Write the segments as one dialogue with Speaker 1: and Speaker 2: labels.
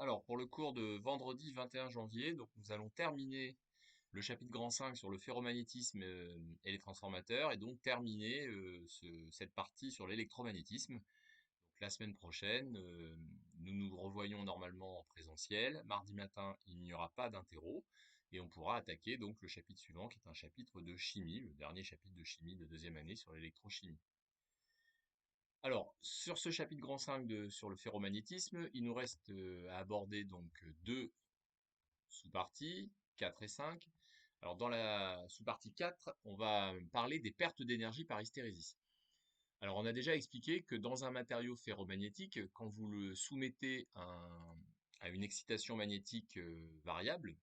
Speaker 1: Alors, pour le cours de vendredi 21 janvier, donc nous allons terminer le chapitre grand 5 sur le ferromagnétisme et les transformateurs, et donc terminer cette partie sur l'électromagnétisme. Donc, la semaine prochaine, nous nous revoyons normalement en présentiel. Mardi matin, il n'y aura pas d'interro, et on pourra attaquer donc le chapitre suivant, qui est un chapitre de chimie, le dernier chapitre de chimie de deuxième année sur l'électrochimie. Alors, sur ce chapitre grand 5 sur le ferromagnétisme, il nous reste à aborder donc deux sous-parties, 4 et 5. Alors, dans la sous-partie 4, on va parler des pertes d'énergie par hystérésis. Alors, on a déjà expliqué que dans un matériau ferromagnétique, quand vous le soumettez à une excitation magnétique variable,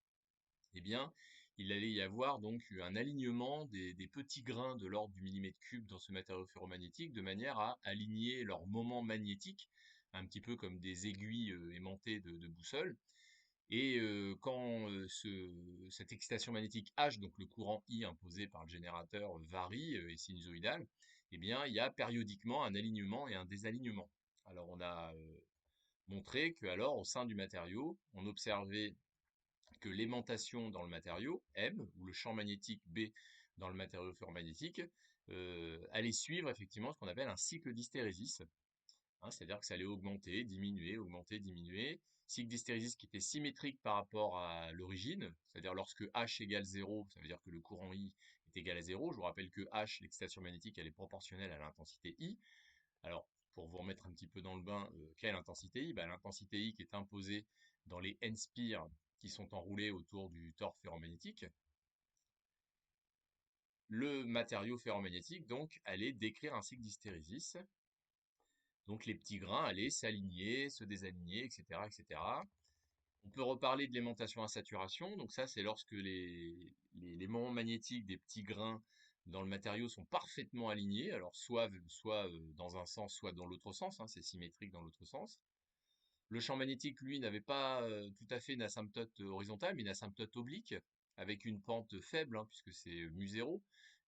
Speaker 1: eh bien, il allait y avoir donc un alignement des petits grains de l'ordre du millimètre cube dans ce matériau ferromagnétique, de manière à aligner leur moment magnétique, un petit peu comme des aiguilles aimantées de boussole. Et quand cette excitation magnétique H, donc le courant I imposé par le générateur, varie et sinusoïdal, eh bien, il y a périodiquement un alignement et un désalignement. Alors, on a montré que alors, au sein du matériau, on observait que l'aimantation dans le matériau, M, ou le champ magnétique B dans le matériau ferromagnétique, allait suivre effectivement ce qu'on appelle un cycle d'hystérésis. Hein, c'est-à-dire que ça allait augmenter, diminuer, augmenter, diminuer. Cycle d'hystérésis qui était symétrique par rapport à l'origine, c'est-à-dire lorsque H égale 0, ça veut dire que le courant I est égal à 0. Je vous rappelle que H, l'excitation magnétique, elle est proportionnelle à l'intensité I. Alors, pour vous remettre un petit peu dans le bain, quelle intensité I? L'intensité I qui est imposée dans les N-spires qui sont enroulés autour du tore ferromagnétique. Le matériau ferromagnétique, donc, allait décrire un cycle d'hystérésis. Donc, les petits grains allaient s'aligner, se désaligner, etc., etc. On peut reparler de l'aimantation à saturation. Donc, ça, c'est lorsque les moments magnétiques des petits grains dans le matériau sont parfaitement alignés. Alors, soit dans un sens, soit dans l'autre sens. Hein, c'est symétrique dans l'autre sens. Le champ magnétique, lui, n'avait pas tout à fait une asymptote horizontale, mais une asymptote oblique, avec une pente faible, hein, puisque c'est mu0.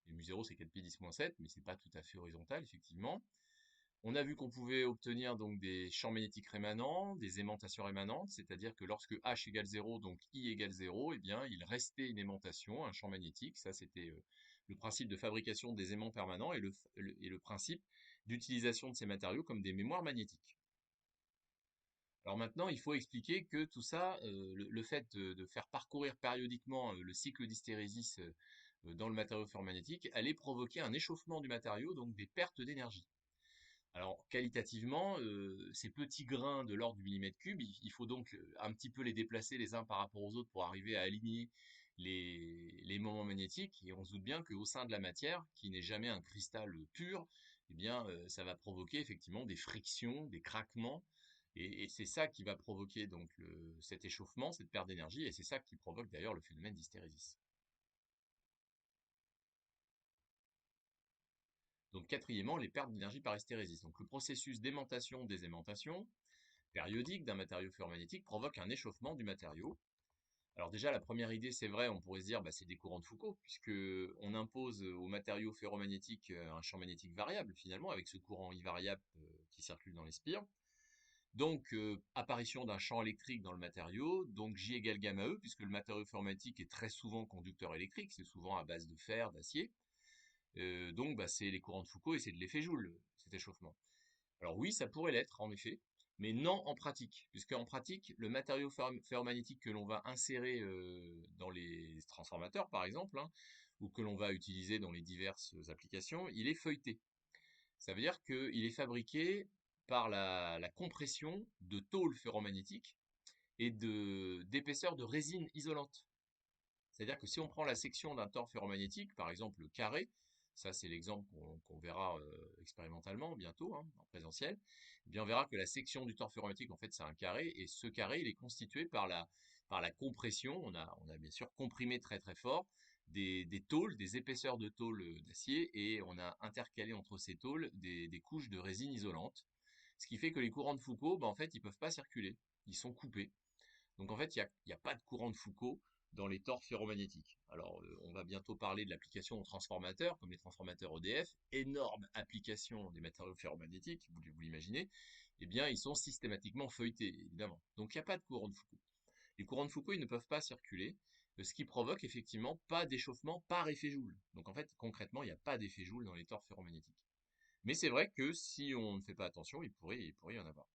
Speaker 1: Et mu0, c'est 4 pi 10-7, mais c'est pas tout à fait horizontal, effectivement. On a vu qu'on pouvait obtenir donc des champs magnétiques rémanents, des aimantations rémanentes, c'est-à-dire que lorsque H égale 0, donc I égale 0, eh bien, il restait une aimantation, un champ magnétique. Ça, c'était le principe de fabrication des aimants permanents et le principe d'utilisation de ces matériaux comme des mémoires magnétiques. Alors maintenant, il faut expliquer que tout ça, le fait de faire parcourir périodiquement le cycle d'hystérésis dans le matériau ferromagnétique, allait provoquer un échauffement du matériau, donc des pertes d'énergie. Alors qualitativement, ces petits grains de l'ordre du millimètre cube, il faut donc un petit peu les déplacer les uns par rapport aux autres pour arriver à aligner les moments magnétiques. Et on se doute bien qu'au sein de la matière, qui n'est jamais un cristal pur, eh bien, ça va provoquer effectivement des frictions, des craquements. Et c'est ça qui va provoquer donc cet échauffement, cette perte d'énergie, et c'est ça qui provoque d'ailleurs le phénomène d'hystérésis. Donc quatrièmement, les pertes d'énergie par hystérésis. Donc le processus d'aimantation-désaimantation périodique d'un matériau ferromagnétique provoque un échauffement du matériau. Alors déjà, la première idée, c'est vrai, on pourrait se dire, c'est des courants de Foucault, puisque on impose au matériau ferromagnétique un champ magnétique variable, finalement, avec ce courant I variable qui circule dans les spires. Donc, apparition d'un champ électrique dans le matériau, donc J égale gamma E, puisque le matériau ferromagnétique est très souvent conducteur électrique, c'est souvent à base de fer, d'acier. Donc, c'est les courants de Foucault et c'est de l'effet Joule, cet échauffement. Alors oui, ça pourrait l'être, en effet, mais non en pratique, puisque en pratique, le matériau ferromagnétique que l'on va insérer dans les transformateurs, par exemple, hein, ou que l'on va utiliser dans les diverses applications, il est feuilleté. Ça veut dire qu'il est fabriqué par la compression de tôles ferromagnétiques et d'épaisseur de résine isolante. C'est-à-dire que si on prend la section d'un tore ferromagnétique, par exemple le carré, ça c'est l'exemple qu'on verra expérimentalement bientôt, hein, en présentiel, eh bien on verra que la section du tore ferromagnétique, en fait, c'est un carré, et ce carré, il est constitué par la compression. On a bien sûr comprimé très très fort des tôles, des épaisseurs de tôles d'acier, et on a intercalé entre ces tôles des couches de résine isolante, ce qui fait que les courants de Foucault, en fait, ils peuvent pas circuler, ils sont coupés. Donc en fait, il y a pas de courant de Foucault dans les tores ferromagnétiques. Alors, on va bientôt parler de l'application aux transformateurs, comme les transformateurs EDF, énorme application des matériaux ferromagnétiques, vous l'imaginez. eh bien, ils sont systématiquement feuilletés, évidemment. Donc, il n'y a pas de courant de Foucault. Les courants de Foucault, ils ne peuvent pas circuler, ce qui provoque effectivement pas d'échauffement par effet Joule. Donc, en fait, concrètement, il n'y a pas d'effet Joule dans les tores ferromagnétiques. Mais c'est vrai que si on ne fait pas attention, il pourrait y en avoir.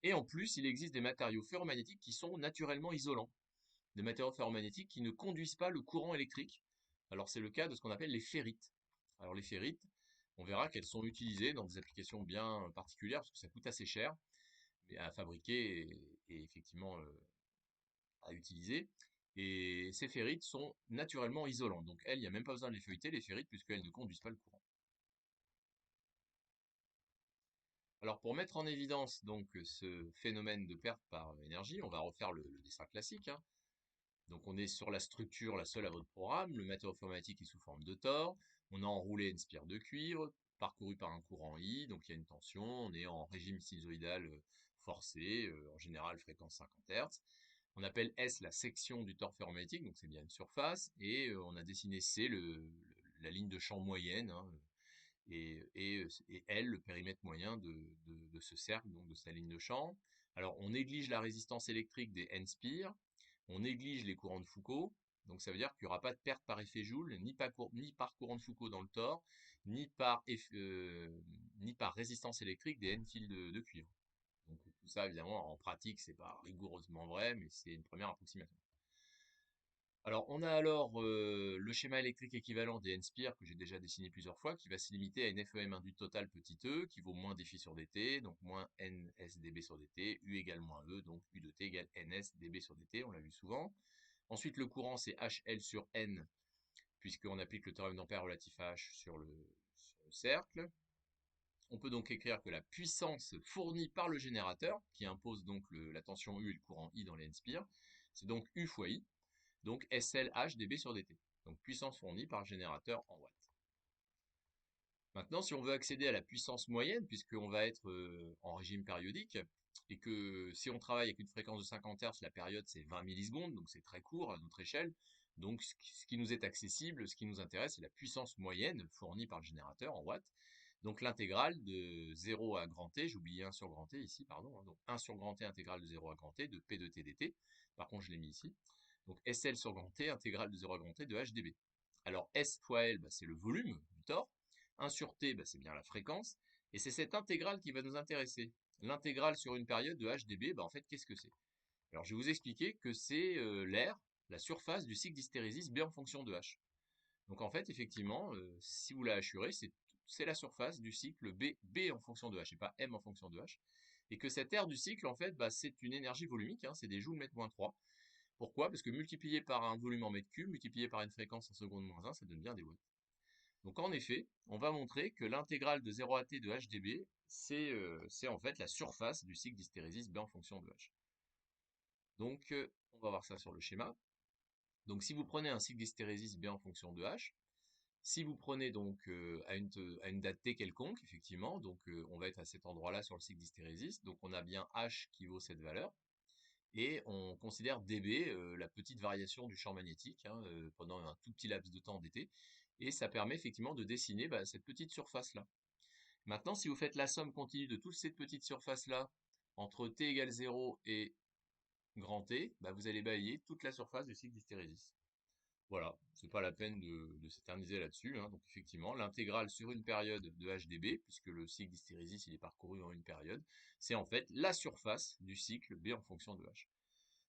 Speaker 1: Et en plus, il existe des matériaux ferromagnétiques qui sont naturellement isolants. Des matériaux ferromagnétiques qui ne conduisent pas le courant électrique. Alors c'est le cas de ce qu'on appelle les ferrites. Alors les ferrites, on verra qu'elles sont utilisées dans des applications bien particulières parce que ça coûte assez cher à fabriquer et effectivement à utiliser. Et ces ferrites sont naturellement isolantes. Donc elles, il n'y a même pas besoin de les feuilleter, les ferrites, puisqu'elles ne conduisent pas le courant. Alors pour mettre en évidence donc ce phénomène de perte par énergie, on va refaire le dessin classique, hein. Donc on est sur la structure, la seule à votre programme, le matériau informatique est sous forme de tore, on a enroulé une spire de cuivre, parcouru par un courant I, donc il y a une tension, on est en régime sinusoïdal forcé, en général fréquence 50 Hz. On appelle S la section du tore ferromagnétique, donc c'est bien une surface, et on a dessiné C la ligne de champ moyenne, hein, et L, le périmètre moyen de ce cercle, donc de sa ligne de champ. Alors, on néglige la résistance électrique des N-spires, on néglige les courants de Foucault, donc ça veut dire qu'il n'y aura pas de perte par effet Joule, ni par courant de Foucault dans le tore, ni par résistance électrique des N-fils de cuivre. Donc tout ça, évidemment, en pratique, c'est pas rigoureusement vrai, mais c'est une première approximation. Alors, on a alors le schéma électrique équivalent des N-spires que j'ai déjà dessiné plusieurs fois, qui va se limiter à une FEM induite totale petit e, qui vaut moins dφ sur dt, donc moins nsdB sur dt, U égale moins E, donc U de t égale nsdB sur dt, on l'a vu souvent. Ensuite, le courant, c'est HL sur N, puisqu'on applique le théorème d'Ampère relatif à H sur le cercle. On peut donc écrire que la puissance fournie par le générateur, qui impose donc la tension U et le courant I dans les N-spires, c'est donc U fois I, donc SLH dB sur dt. Donc puissance fournie par générateur en watts. Maintenant, si on veut accéder à la puissance moyenne, puisqu'on va être en régime périodique, et que si on travaille avec une fréquence de 50 Hz, la période c'est 20 millisecondes, donc c'est très court à notre échelle. Donc ce qui nous est accessible, ce qui nous intéresse, c'est la puissance moyenne fournie par le générateur en watts. Donc l'intégrale de 0 à grand T, j'ai oublié 1 sur grand T ici, pardon, hein, donc 1 sur grand T intégrale de 0 à grand T de P de T dt. Par contre, je l'ai mis ici. Donc SL sur grand T, intégrale de 0 à grand T de HdB. Alors S fois L, c'est le volume du tore. 1 sur T, c'est bien la fréquence. Et c'est cette intégrale qui va nous intéresser. L'intégrale sur une période de HdB, en fait, qu'est-ce que c'est? Alors je vais vous expliquer que c'est l'air, la surface du cycle d'hystérésis B en fonction de H. Donc en fait, effectivement, si vous la hachurez, c'est la surface du cycle B en fonction de H, et pas M en fonction de H. Et que cette aire du cycle, en fait, c'est une énergie volumique, hein, c'est des joules mètre moins 3. Pourquoi? Parce que multiplié par un volume en mètre cube, multiplié par une fréquence en seconde moins 1, ça donne bien des watts. Donc en effet, on va montrer que l'intégrale de 0 à t de HdB, c'est en fait la surface du cycle d'hystérésis B en fonction de H. Donc on va voir ça sur le schéma. Donc si vous prenez un cycle d'hystérésis B en fonction de H, si vous prenez donc à une date t quelconque, effectivement, donc on va être à cet endroit-là sur le cycle d'hystérésis, donc on a bien H qui vaut cette valeur, et on considère dB la petite variation du champ magnétique hein, pendant un tout petit laps de temps dt, et ça permet effectivement de dessiner cette petite surface-là. Maintenant, si vous faites la somme continue de toutes ces petites surfaces-là, entre t égale 0 et grand T, vous allez balayer toute la surface du cycle d'hystérésis. Voilà, c'est pas la peine de s'éterniser là-dessus, hein. Donc effectivement, l'intégrale sur une période de HdB, puisque le cycle d'hystérésis il est parcouru en une période, c'est en fait la surface du cycle B en fonction de H.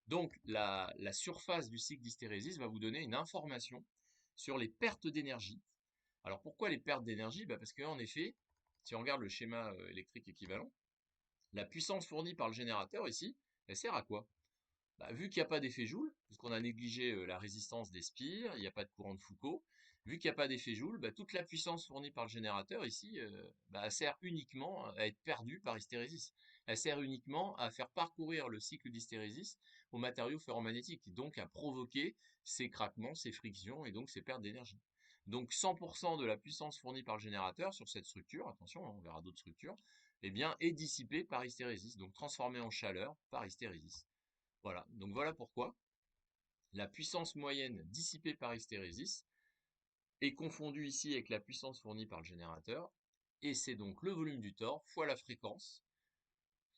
Speaker 1: Donc la surface du cycle d'hystérésis va vous donner une information sur les pertes d'énergie. Alors pourquoi les pertes d'énergie? Parce qu'en effet, si on regarde le schéma électrique équivalent, la puissance fournie par le générateur ici, elle sert à quoi? Vu qu'il n'y a pas d'effet Joule, puisqu'on a négligé la résistance des spires, il n'y a pas de courant de Foucault, vu qu'il n'y a pas d'effet Joule, toute la puissance fournie par le générateur ici, elle sert uniquement à être perdue par hystérésis. Elle sert uniquement à faire parcourir le cycle d'hystérésis aux matériaux ferromagnétiques, donc à provoquer ces craquements, ces frictions et donc ces pertes d'énergie. Donc 100% de la puissance fournie par le générateur sur cette structure, attention, on verra d'autres structures, est dissipée par hystérésis, donc transformée en chaleur par hystérésis. Voilà, donc voilà pourquoi la puissance moyenne dissipée par hystérésis est confondue ici avec la puissance fournie par le générateur, et c'est donc le volume du tore fois la fréquence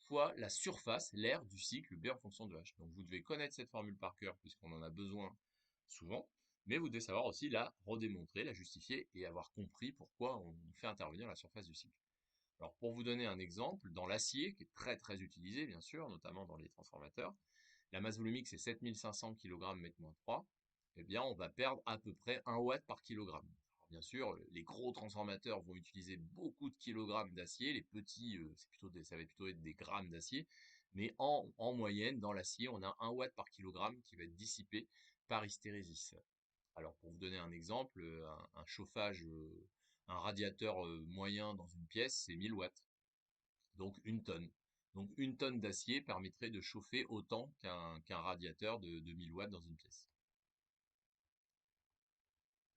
Speaker 1: fois la surface, l'aire du cycle B en fonction de H. Donc vous devez connaître cette formule par cœur puisqu'on en a besoin souvent, mais vous devez savoir aussi la redémontrer, la justifier et avoir compris pourquoi on fait intervenir la surface du cycle. Alors pour vous donner un exemple, dans l'acier, qui est très très utilisé bien sûr, notamment dans les transformateurs, la masse volumique c'est 7500 kg mètre-3, eh bien on va perdre à peu près 1 watt par kilogramme. Alors, bien sûr, les gros transformateurs vont utiliser beaucoup de kilogrammes d'acier, les petits, ça va plutôt être des grammes d'acier, mais en moyenne, dans l'acier, on a 1 watt par kilogramme qui va être dissipé par hystérésis. Alors pour vous donner un exemple, un chauffage, un radiateur moyen dans une pièce, c'est 1000 watts, donc une tonne. Donc une tonne d'acier permettrait de chauffer autant qu'un radiateur de 1000 watts dans une pièce.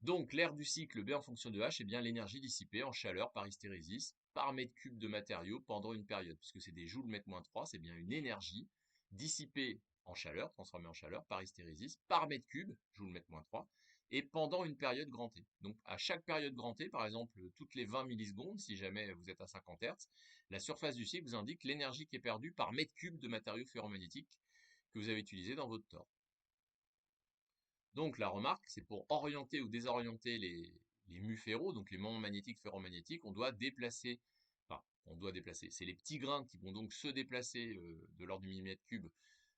Speaker 1: Donc l'aire du cycle B en fonction de H, est bien l'énergie dissipée en chaleur par hystérésis par mètre cube de matériau pendant une période, puisque c'est des joules mètre-3, c'est bien une énergie dissipée en chaleur, transformée en chaleur par hystérésis par mètre cube, joule mètre-3, et pendant une période grand T. Donc à chaque période grand T, par exemple toutes les 20 millisecondes, si jamais vous êtes à 50 Hz, la surface du cycle vous indique l'énergie qui est perdue par mètre cube de matériau ferromagnétique que vous avez utilisé dans votre tore. Donc la remarque, c'est pour orienter ou désorienter les mus ferro, donc les moments magnétiques ferromagnétiques, c'est les petits grains qui vont donc se déplacer de l'ordre du millimètre cube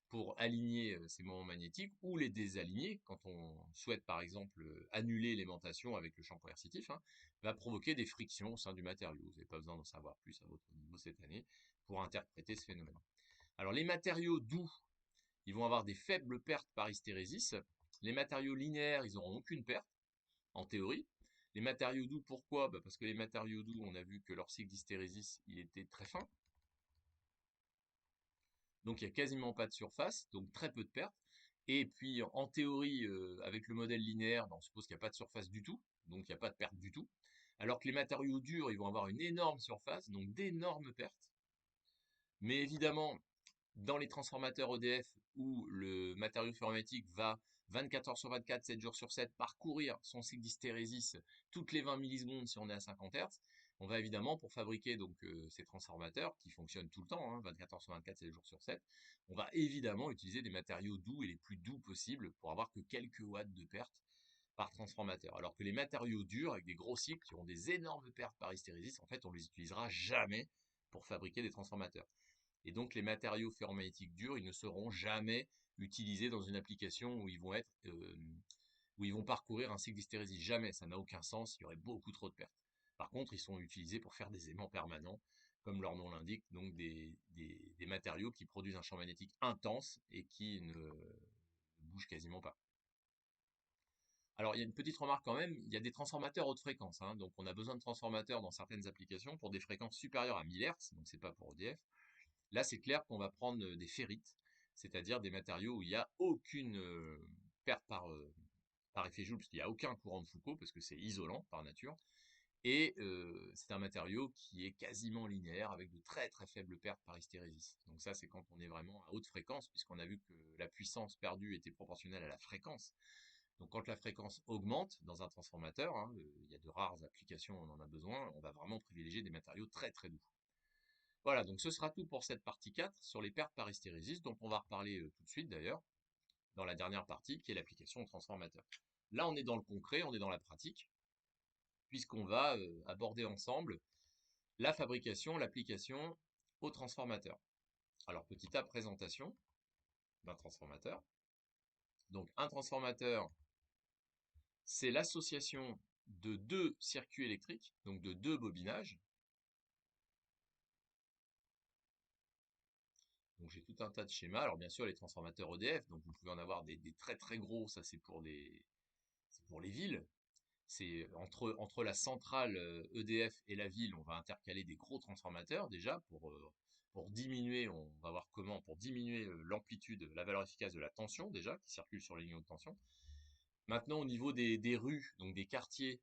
Speaker 1: pour aligner ces moments magnétiques ou les désaligner quand on souhaite par exemple annuler l'aimantation avec le champ coercitif, hein, va provoquer des frictions au sein du matériau. Vous n'avez pas besoin d'en savoir plus à votre niveau cette année pour interpréter ce phénomène. Alors les matériaux doux, ils vont avoir des faibles pertes par hystérésis. Les matériaux linéaires, ils n'auront aucune perte, en théorie. Les matériaux doux, pourquoi? Parce que les matériaux doux, on a vu que leur cycle d'hystérésis, il était très fin. Donc il n'y a quasiment pas de surface, donc très peu de pertes. Et puis en théorie, avec le modèle linéaire, on suppose qu'il n'y a pas de surface du tout, donc il n'y a pas de perte du tout. Alors que les matériaux durs, ils vont avoir une énorme surface, donc d'énormes pertes. Mais évidemment, dans les transformateurs EDF où le matériau ferromagnétique va 24 heures sur 24, 7 jours sur 7 parcourir son cycle d'hystérésis toutes les 20 millisecondes si on est à 50 Hz, on va évidemment pour fabriquer donc ces transformateurs qui fonctionnent tout le temps, hein, 24 heures sur 24, 7 jours sur 7, on va évidemment utiliser des matériaux doux et les plus doux possibles pour avoir que quelques watts de perte par transformateur. Alors que les matériaux durs avec des gros cycles qui ont des énormes pertes par hystérésis, en fait on les utilisera jamais pour fabriquer des transformateurs. Et donc les matériaux ferromagnétiques durs, ils ne seront jamais utilisés dans une application où où ils vont parcourir un cycle d'hystérésis. Jamais, ça n'a aucun sens, il y aurait beaucoup trop de pertes. Par contre, ils sont utilisés pour faire des aimants permanents, comme leur nom l'indique, donc des matériaux qui produisent un champ magnétique intense et qui ne bougent quasiment pas. Alors, il y a une petite remarque quand même, il y a des transformateurs haute fréquence, hein, donc on a besoin de transformateurs dans certaines applications pour des fréquences supérieures à 1000 Hz, donc c'est pas pour EDF. Là, c'est clair qu'on va prendre des ferrites, c'est-à-dire des matériaux où il n'y a aucune perte par effet Joule, puisqu'il n'y a aucun courant de Foucault, parce que c'est isolant par nature. Et c'est un matériau qui est quasiment linéaire, avec de très très faibles pertes par hystérésis. Donc ça, c'est quand on est vraiment à haute fréquence, puisqu'on a vu que la puissance perdue était proportionnelle à la fréquence. Donc quand la fréquence augmente dans un transformateur, hein, il y a de rares applications où on en a besoin, on va vraiment privilégier des matériaux très très doux. Voilà, donc ce sera tout pour cette partie 4 sur les pertes par hystérésis, dont on va reparler tout de suite d'ailleurs, dans la dernière partie qui est l'application au transformateur. Là, on est dans le concret, on est dans la pratique, puisqu'on va aborder ensemble la fabrication, l'application au transformateur. Alors, petit A, présentation d'un transformateur. Donc, un transformateur, c'est l'association de deux circuits électriques, donc de deux bobinages. Donc j'ai tout un tas de schémas. Alors bien sûr les transformateurs EDF, donc vous pouvez en avoir des très très gros, ça c'est pour les villes. C'est entre la centrale EDF et la ville, on va intercaler des gros transformateurs déjà pour diminuer, on va voir comment, pour diminuer l'amplitude, la valeur efficace de la tension déjà, qui circule sur les lignes de tension. Maintenant au niveau des rues, donc des quartiers,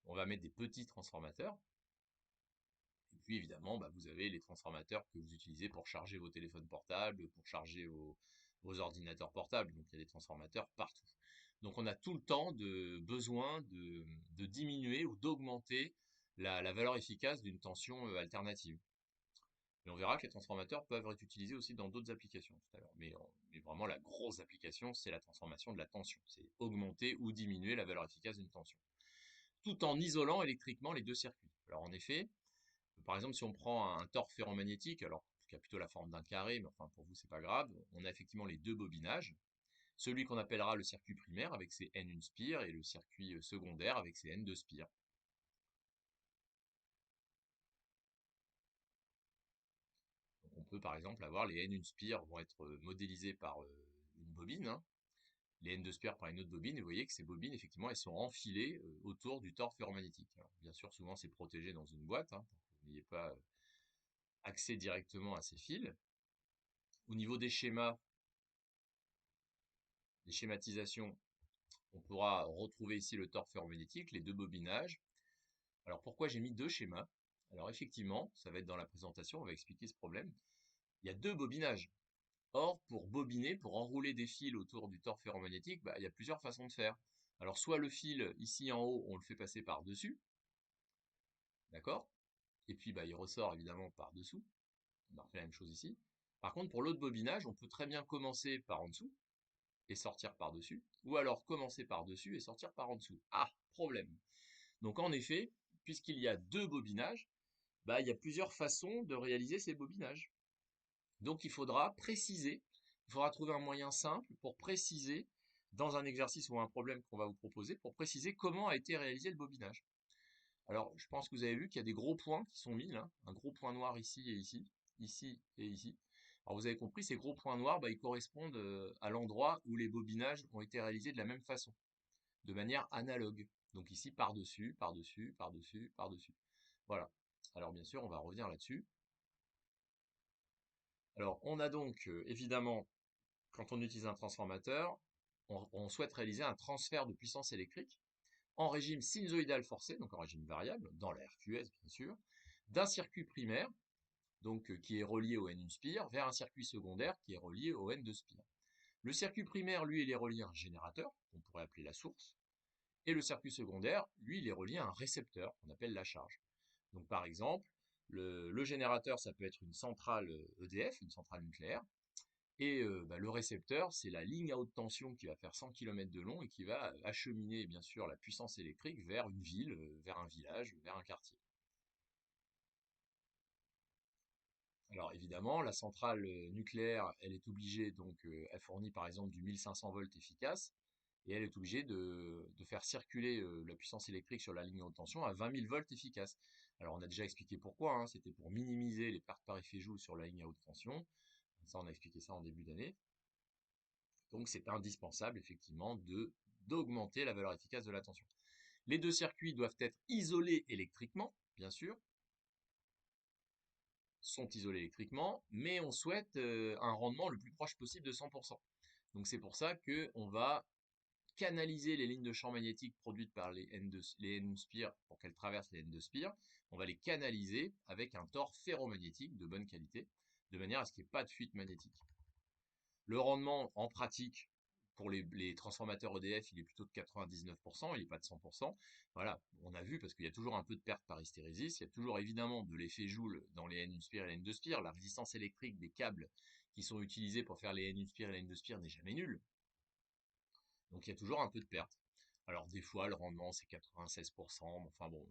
Speaker 1: on va mettre des petits transformateurs. Et puis évidemment, vous avez les transformateurs que vous utilisez pour charger vos téléphones portables, pour charger vos ordinateurs portables. Donc il y a des transformateurs partout. Donc on a tout le temps besoin de diminuer ou d'augmenter la valeur efficace d'une tension alternative. Et on verra que les transformateurs peuvent être utilisés aussi dans d'autres applications tout à l'heure. Mais vraiment, la grosse application, c'est la transformation de la tension. C'est augmenter ou diminuer la valeur efficace d'une tension, tout en isolant électriquement les deux circuits. Alors en effet, par exemple, si on prend un tore ferromagnétique, alors qui a plutôt la forme d'un carré, mais enfin pour vous c'est pas grave, on a effectivement les deux bobinages, celui qu'on appellera le circuit primaire avec ses N1 spires et le circuit secondaire avec ses N2 spires. Donc on peut par exemple avoir les N1 spires vont être modélisés par une bobine, hein, les N2 spires par une autre bobine, et vous voyez que ces bobines, effectivement, elles sont enfilées autour du tore ferromagnétique. Alors, bien sûr, souvent c'est protégé dans une boîte, hein, pour que vous n'ayez pas accès directement à ces fils. Au niveau des schémas, des schématisations, on pourra retrouver ici le tore ferromagnétique, les deux bobinages. Alors pourquoi j'ai mis deux schémas? Alors effectivement, ça va être dans la présentation, on va expliquer ce problème. Il y a deux bobinages. Or, pour bobiner, pour enrouler des fils autour du tore ferromagnétique, il y a plusieurs façons de faire. Alors soit le fil ici en haut, on le fait passer par-dessus, d'accord? Et puis il ressort évidemment par-dessous. On a refait la même chose ici. Par contre, pour l'autre bobinage, on peut très bien commencer par en dessous et sortir par-dessus, ou alors commencer par-dessus et sortir par en dessous. Ah, problème. Donc en effet, puisqu'il y a deux bobinages, il y a plusieurs façons de réaliser ces bobinages. Donc il faudra préciser, il faudra trouver un moyen simple pour préciser, dans un exercice ou un problème qu'on va vous proposer, pour préciser comment a été réalisé le bobinage. Alors je pense que vous avez vu qu'il y a des gros points qui sont mis là, un gros point noir ici et ici, ici et ici. Alors vous avez compris, ces gros points noirs, ils correspondent à l'endroit où les bobinages ont été réalisés de la même façon, de manière analogue. Donc ici par-dessus, par-dessus, par-dessus, par-dessus. Voilà. Alors bien sûr, on va revenir là-dessus. Alors on a donc évidemment, quand on utilise un transformateur, on souhaite réaliser un transfert de puissance électrique en régime sinusoïdal forcé, donc en régime variable, dans la RQS bien sûr, d'un circuit primaire, donc qui est relié au N1 spire, vers un circuit secondaire qui est relié au N2 spire. Le circuit primaire, lui, il est relié à un générateur, qu'on pourrait appeler la source, et le circuit secondaire, lui, il est relié à un récepteur, qu'on appelle la charge. Donc par exemple, le générateur, ça peut être une centrale EDF, une centrale nucléaire, et le récepteur, c'est la ligne à haute tension qui va faire 100 km de long et qui va acheminer, bien sûr, la puissance électrique vers une ville, vers un village, vers un quartier. Alors évidemment, la centrale nucléaire, elle est obligée, donc elle fournit par exemple du 1500 volts efficace, et elle est obligée de faire circuler la puissance électrique sur la ligne à haute tension à 20 000 volts efficace. Alors on a déjà expliqué pourquoi, hein, c'était pour minimiser les pertes par effet Joule sur la ligne à haute tension. Ça, on a expliqué ça en début d'année. Donc c'est indispensable effectivement d'augmenter la valeur efficace de la tension. Les deux circuits doivent être isolés électriquement, bien sûr, sont isolés électriquement, mais on souhaite un rendement le plus proche possible de 100%. Donc c'est pour ça qu'on va canaliser les lignes de champ magnétique produites par les N spires pour qu'elles traversent les N2 spires. On va les canaliser avec un tore ferromagnétique de bonne qualité, de manière à ce qu'il n'y ait pas de fuite magnétique. Le rendement en pratique pour les transformateurs EDF, il est plutôt de 99%, il n'est pas de 100%. Voilà, on a vu parce qu'il y a toujours un peu de perte par hystérésis, il y a toujours évidemment de l'effet Joule dans les N1 spire et les N2 spire. La résistance électrique des câbles qui sont utilisés pour faire les N1 spire et les N2 spire n'est jamais nulle. Donc il y a toujours un peu de perte. Alors des fois, le rendement c'est 96%, enfin bon,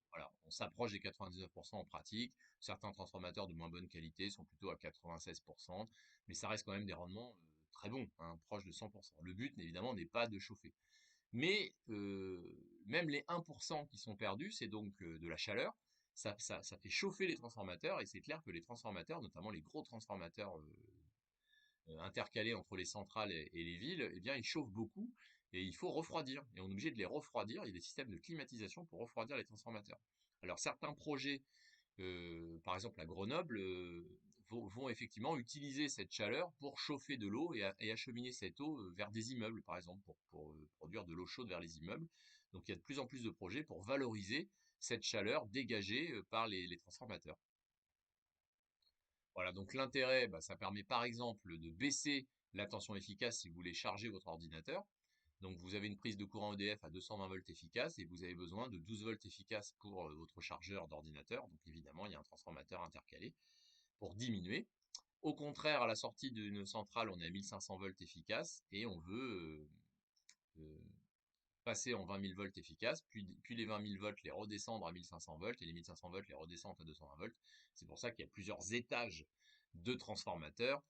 Speaker 1: voilà, on s'approche des 99% en pratique. Certains transformateurs de moins bonne qualité sont plutôt à 96%, mais ça reste quand même des rendements très bons, hein, proches de 100%. Le but, évidemment, n'est pas de chauffer. Mais même les 1% qui sont perdus, c'est donc de la chaleur. Ça fait chauffer les transformateurs, et c'est clair que les transformateurs, notamment les gros transformateurs intercalés entre les centrales et les villes, eh bien, ils chauffent beaucoup et il faut refroidir. Et on est obligé de les refroidir. Il y a des systèmes de climatisation pour refroidir les transformateurs. Alors certains projets, par exemple à Grenoble, vont effectivement utiliser cette chaleur pour chauffer de l'eau et acheminer cette eau vers des immeubles, par exemple, pour produire de l'eau chaude vers les immeubles. Donc il y a de plus en plus de projets pour valoriser cette chaleur dégagée par les transformateurs. Voilà, donc l'intérêt, ça permet par exemple de baisser la tension efficace si vous voulez charger votre ordinateur. Donc vous avez une prise de courant EDF à 220 volts efficace et vous avez besoin de 12 volts efficace pour votre chargeur d'ordinateur. Donc évidemment, il y a un transformateur intercalé. pour diminuer. Au contraire, à la sortie d'une centrale, on est à 1500 volts efficace et on veut passer en 20 000 volts efficace, puis les 20 000 volts les redescendre à 1500 volts et les 1500 volts les redescendre à 220 volts. C'est pour ça qu'il y a plusieurs étages de transformateurs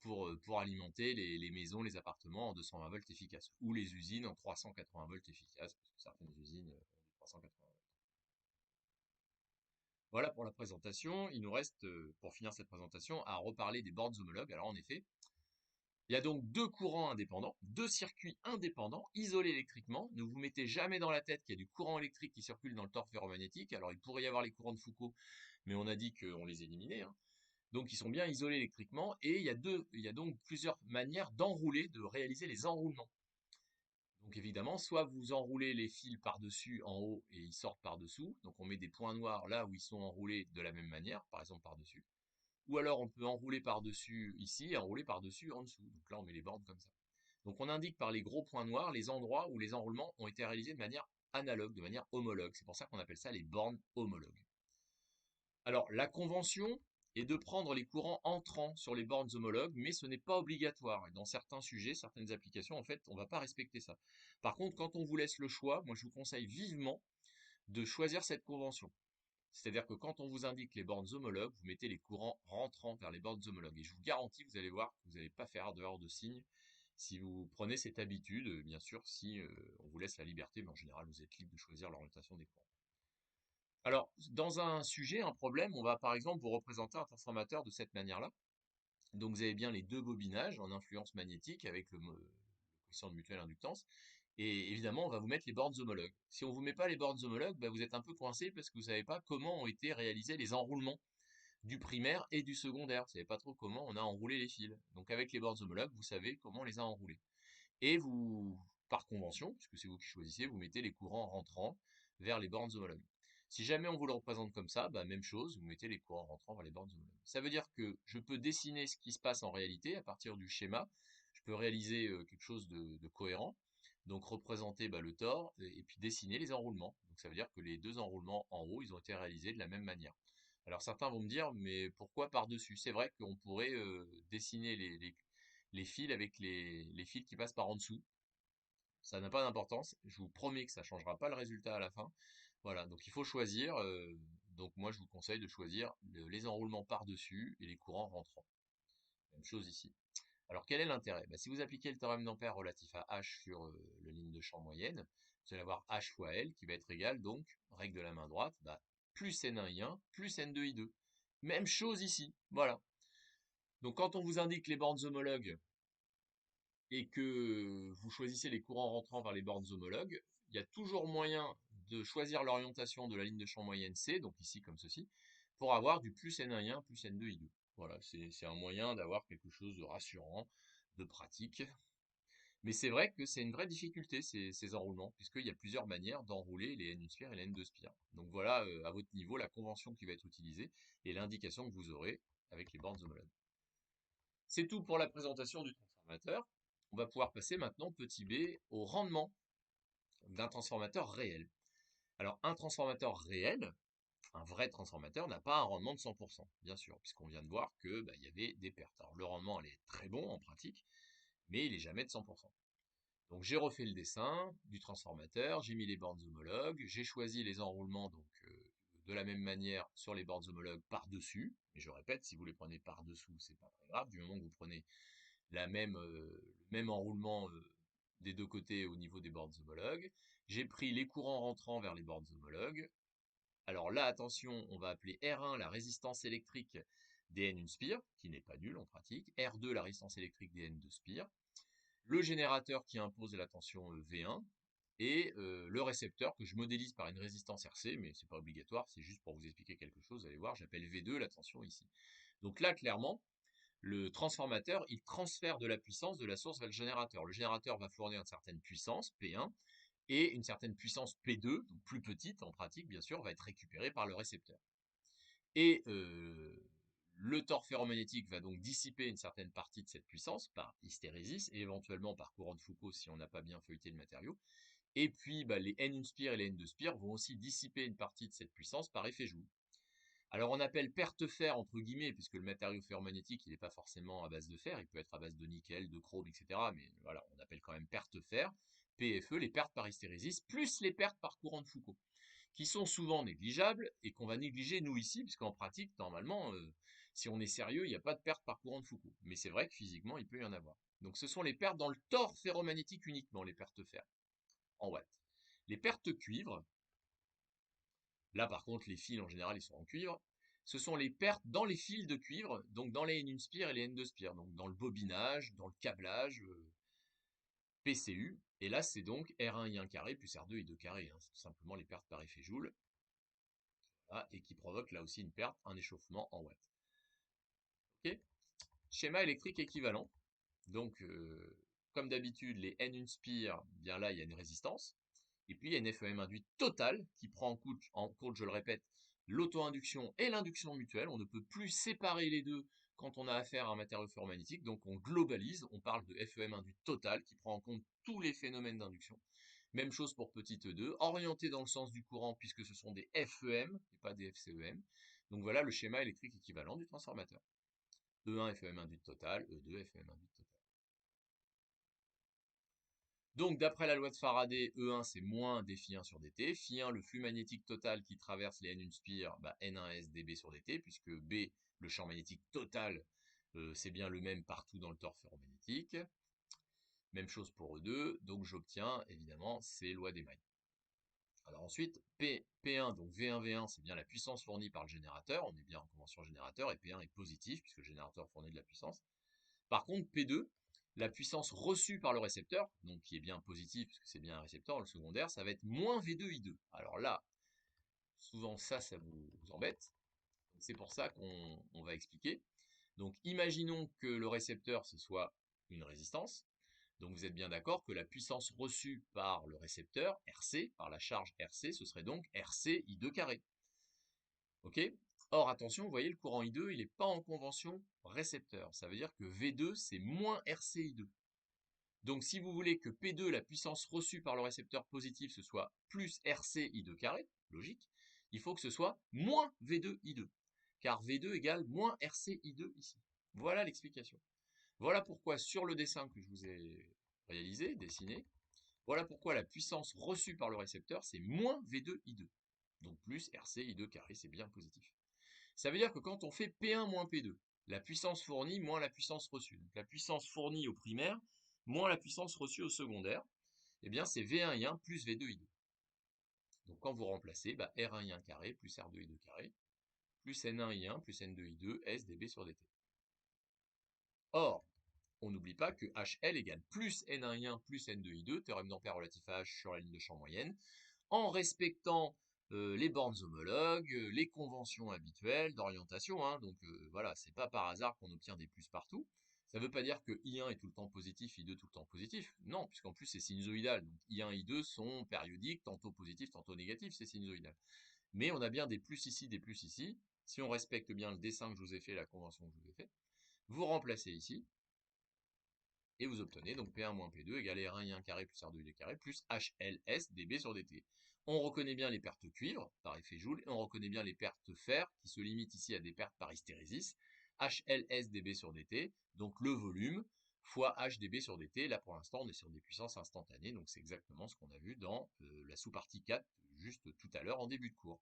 Speaker 1: pour alimenter les maisons, les appartements en 220 volts efficace, ou les usines en 380 volts efficace, parce que certaines usines ont du 380 volts. Voilà pour la présentation. Il nous reste, pour finir cette présentation, à reparler des bornes homologues. Alors en effet, il y a donc deux courants indépendants, deux circuits indépendants, isolés électriquement. Ne vous mettez jamais dans la tête qu'il y a du courant électrique qui circule dans le tore ferromagnétique. Alors il pourrait y avoir les courants de Foucault, mais on a dit qu'on les éliminait, hein. Donc ils sont bien isolés électriquement, et il y a donc plusieurs manières d'enrouler, de réaliser les enroulements. Donc évidemment, soit vous enroulez les fils par-dessus en haut et ils sortent par-dessous. Donc on met des points noirs là où ils sont enroulés de la même manière, par exemple par-dessus. Ou alors on peut enrouler par-dessus ici et enrouler par-dessus en dessous. Donc là on met les bornes comme ça. Donc on indique par les gros points noirs les endroits où les enroulements ont été réalisés de manière analogue, de manière homologue. C'est pour ça qu'on appelle ça les bornes homologues. Alors la convention est de prendre les courants entrants sur les bornes homologues, mais ce n'est pas obligatoire. Et dans certains sujets, certaines applications, en fait, on ne va pas respecter ça. Par contre, quand on vous laisse le choix, moi je vous conseille vivement de choisir cette convention. C'est-à-dire que quand on vous indique les bornes homologues, vous mettez les courants rentrants vers les bornes homologues. Et je vous garantis, vous allez voir que vous n'allez pas faire dehors de signe si vous prenez cette habitude, bien sûr, si on vous laisse la liberté, mais en général, vous êtes libre de choisir l'orientation des courants. Alors, dans un sujet, un problème, on va par exemple vous représenter un transformateur de cette manière-là. Donc vous avez bien les deux bobinages en influence magnétique avec le coefficient de mutuelle inductance. Et évidemment, on va vous mettre les bornes homologues. Si on ne vous met pas les bornes homologues, bah, vous êtes un peu coincé parce que vous ne savez pas comment ont été réalisés les enroulements du primaire et du secondaire. Vous ne savez pas trop comment on a enroulé les fils. Donc avec les bornes homologues, vous savez comment on les a enroulés. Et vous, par convention, puisque c'est vous qui choisissez, vous mettez les courants rentrants vers les bornes homologues. Si jamais on vous le représente comme ça, bah, même chose, vous mettez les courants rentrants vers les bornes homologues. Ça veut dire que je peux dessiner ce qui se passe en réalité à partir du schéma. Je peux réaliser quelque chose de cohérent. Donc représenter le tore et puis dessiner les enroulements. Donc ça veut dire que les deux enroulements en haut, ils ont été réalisés de la même manière. Alors certains vont me dire, mais pourquoi par-dessus? C'est vrai qu'on pourrait dessiner les fils avec les fils qui passent par en dessous. Ça n'a pas d'importance. Je vous promets que ça ne changera pas le résultat à la fin. Voilà, donc il faut choisir. Donc moi, je vous conseille de choisir les enroulements par-dessus et les courants rentrants. Même chose ici. Alors quel est l'intérêt? Si vous appliquez le théorème d'Ampère relatif à H sur la ligne de champ moyenne, vous allez avoir H fois L qui va être égal, donc, règle de la main droite, plus N1I1 plus N2I2. Même chose ici, voilà. Donc quand on vous indique les bornes homologues et que vous choisissez les courants rentrants vers les bornes homologues, il y a toujours moyen de choisir l'orientation de la ligne de champ moyenne C, donc ici comme ceci, pour avoir du plus N1I1 plus N2I2. Voilà, c'est un moyen d'avoir quelque chose de rassurant, de pratique. Mais c'est vrai que c'est une vraie difficulté, ces enroulements, puisqu'il y a plusieurs manières d'enrouler les N1 spire et les N2 spire. Donc voilà, à votre niveau, la convention qui va être utilisée et l'indication que vous aurez avec les bornes homologues. C'est tout pour la présentation du transformateur. On va pouvoir passer maintenant, petit b, au rendement d'un transformateur réel. Alors un transformateur réel, un vrai transformateur, n'a pas un rendement de 100%, bien sûr, puisqu'on vient de voir que y avait des pertes. Alors le rendement, elle est très bon en pratique, mais il n'est jamais de 100%. Donc j'ai refait le dessin du transformateur, j'ai mis les bornes homologues, j'ai choisi les enroulements de la même manière sur les bornes homologues par-dessus. Mais je répète, si vous les prenez par-dessous, c'est pas très grave, du moment que vous prenez le même enroulement des deux côtés au niveau des bornes homologues. J'ai pris les courants rentrants vers les bornes homologues. Alors là, attention, on va appeler R1 la résistance électrique des N1 spire, qui n'est pas nulle en pratique, R2 la résistance électrique des N2 spire, le générateur qui impose la tension V1, et le récepteur que je modélise par une résistance RC, mais c'est pas obligatoire, c'est juste pour vous expliquer quelque chose, vous allez voir, j'appelle V2 la tension ici. Donc là, clairement, le transformateur, il transfère de la puissance de la source vers le générateur. Le générateur va fournir une certaine puissance, P1, et une certaine puissance P2, donc plus petite en pratique, bien sûr, va être récupérée par le récepteur. Et le tore ferromagnétique va donc dissiper une certaine partie de cette puissance par hystérésis et éventuellement par courant de Foucault si on n'a pas bien feuilleté le matériau. Et puis les N1 spire et les N2 spire vont aussi dissiper une partie de cette puissance par effet Joule. Alors on appelle perte fer entre guillemets, puisque le matériau ferromagnétique, il n'est pas forcément à base de fer, il peut être à base de nickel, de chrome, etc. Mais voilà, on appelle quand même perte fer, PFE, les pertes par hystérésis, plus les pertes par courant de Foucault, qui sont souvent négligeables et qu'on va négliger nous ici, puisqu'en pratique, normalement, si on est sérieux, il n'y a pas de perte par courant de Foucault. Mais c'est vrai que physiquement, il peut y en avoir. Donc ce sont les pertes dans le tore ferromagnétique uniquement, les pertes fer, en watts. Les pertes cuivre, là par contre les fils en général ils sont en cuivre, ce sont les pertes dans les fils de cuivre, donc dans les N1 spire et les N2 spire, donc dans le bobinage, dans le câblage, PCU, et là c'est donc R1 I1 carré plus R2 I2 carré, hein, c'est tout simplement les pertes par effet Joule, voilà, et qui provoque là aussi une perte, un échauffement en watts. Ok. Schéma électrique équivalent, donc comme d'habitude les N1 spire, bien là il y a une résistance, et puis il y a une FEM induite totale qui prend en compte, je le répète, l'auto-induction et l'induction mutuelle. On ne peut plus séparer les deux quand on a affaire à un matériau ferromagnétique, donc on globalise, on parle de FEM induite totale qui prend en compte tous les phénomènes d'induction. Même chose pour petit e2, orienté dans le sens du courant puisque ce sont des FEM et pas des FCEM. Donc voilà le schéma électrique équivalent du transformateur. E1 FEM induite totale, E2 FEM induite totale. Donc, d'après la loi de Faraday, E1 c'est moins dφ1 sur dt. Φ1, le flux magnétique total qui traverse les N1 spire, bah, N1S dB sur dt, puisque B, le champ magnétique total, c'est bien le même partout dans le tore ferromagnétique. Même chose pour E2, donc j'obtiens évidemment ces lois d'émail. Alors ensuite, P1, donc V1, c'est bien la puissance fournie par le générateur, on est bien en convention générateur, et P1 est positif, puisque le générateur fournit de la puissance. Par contre, P2, la puissance reçue par le récepteur, donc qui est bien positive, puisque c'est bien un récepteur, le secondaire, ça va être moins V2I2. Alors là, souvent ça vous embête. C'est pour ça qu'on va expliquer. Donc imaginons que le récepteur, ce soit une résistance. Donc vous êtes bien d'accord que la puissance reçue par le récepteur, RC, par la charge RC, ce serait donc RC I2 carré. Ok. Or, attention, vous voyez, le courant I2, il n'est pas en convention récepteur. Ça veut dire que V2, c'est moins RCI2. Donc, si vous voulez que P2, la puissance reçue par le récepteur positif, ce soit plus RCI2 carré, logique, il faut que ce soit moins V2I2. Car V2 égale moins RCI2 ici. Voilà l'explication. Voilà pourquoi, sur le dessin que je vous ai réalisé, dessiné, voilà pourquoi la puissance reçue par le récepteur, c'est moins V2I2. Donc plus RCI2 carré, c'est bien positif. Ça veut dire que quand on fait P1 moins P2, la puissance fournie moins la puissance reçue, donc la puissance fournie au primaire moins la puissance reçue au secondaire, eh bien c'est V1I1 plus V2I2. Donc quand vous remplacez, bah, R1I1 carré plus R2I2 carré, plus N1I1 plus N2I2 S dB sur dt. Or, on n'oublie pas que HL égale plus N1I1 plus N2I2, théorème d'Ampère relatif à H sur la ligne de champ moyenne, en respectant les bornes homologues, les conventions habituelles d'orientation, hein, donc voilà, c'est pas par hasard qu'on obtient des plus partout. Ça ne veut pas dire que I1 est tout le temps positif, I2 tout le temps positif. Non, puisqu'en plus c'est sinusoïdal. Donc I1 et I2 sont périodiques, tantôt positifs, tantôt négatifs, c'est sinusoïdal. Mais on a bien des plus ici, des plus ici. Si on respecte bien le dessin que je vous ai fait, la convention que je vous ai fait, vous remplacez ici, et vous obtenez donc P1 moins P2 égale R1 I1 carré plus R2 I2 carré plus HLS dB sur dt. On reconnaît bien les pertes cuivre par effet Joule, et on reconnaît bien les pertes fer qui se limitent ici à des pertes par hystérésis. HLS dB sur dt, donc le volume, fois H dB sur dt. Là pour l'instant on est sur des puissances instantanées, donc c'est exactement ce qu'on a vu dans la sous-partie 4 juste tout à l'heure en début de cours.